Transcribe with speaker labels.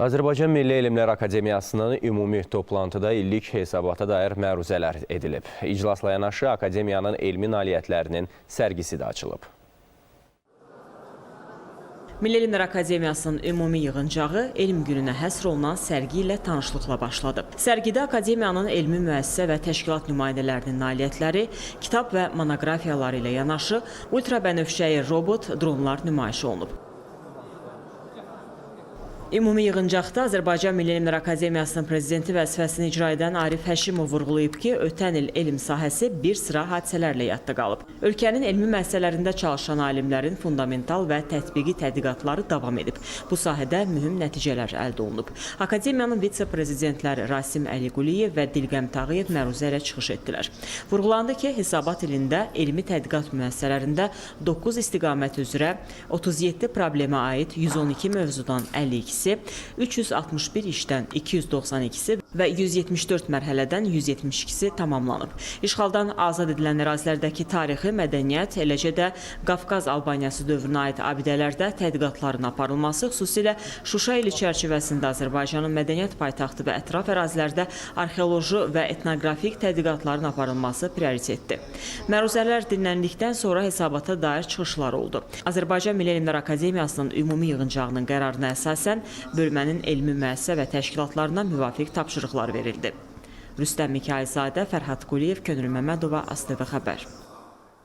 Speaker 1: Azərbaycan Milli Elmlər Akademiyasının ümumi toplantıda illik hesabata dair məruzələr edilib. İclasla yanaşı Akademiyanın elmi nailiyyətlərinin sərgisi də açılıb.
Speaker 2: Milli Elmlər Akademiyasının ümumi yığıncağı elm gününə həsr olunan sərgi ilə tanışlıqla başladı. Sərgidə Akademiyanın elmi müəssisə və təşkilat nümayəndələrinin nailiyyətləri, kitab və monoqrafiyaları ilə yanaşı ultrabənövşəyi robot, dronlar nümayiş olunub. Ümumi yığıncaqda Azərbaycan Milli Elmlər Akademiyasının prezidenti vəzifəsini icra edən Arif Həşimov vurğulayıb ki, ötən il elm sahəsi bir sıra hadisələrlə yadda qalıb. Ölkənin elmi müəssisələrində çalışan alimlərin fundamental və tətbiqi tədqiqatları davam edib. Bu sahədə mühüm nəticələr əldə olunub. Akademiyanın vitse-prezidentləri Rasim Əliquliyev və Dilqəm Tağıyev məruzə ilə çıxış etdilər. Vurğulandı ki, hesabat ilində elmi tədqiqat müəssisələrində 9 istiqamət üzrə 37 problemə aid 112 mövzudan 52-si, 361 işdən 292-si və 174 mərhələdən 172-si tamamlanıb. İşğaldan azad edilən ərazilərdəki tarixi, mədəniyyət, eləcə də Qafqaz Albaniyası dövrünə aid abidələrdə tədqiqatların aparılması, xüsusilə Şuşa ili çərçivəsində Azərbaycanın mədəniyyət paytaxtı və ətraf ərazilərdə arxeoloji və etnoqrafik tədqiqatların aparılması prioritetdir. Məruzələr dinləndikdən sonra hesabata dair çıxışlar oldu. Azərbaycan Milli Elmlər Akademiyasının ümumi yığıncağının qərarına əsasən bölmənin elmi müəssisə və təşkilatlarına müvafiq tapşırıqlar verildi. Rüstəm Mikayılzadə, Fərhad Quliyev, Könül Məmmədova, ASTV Xəbər.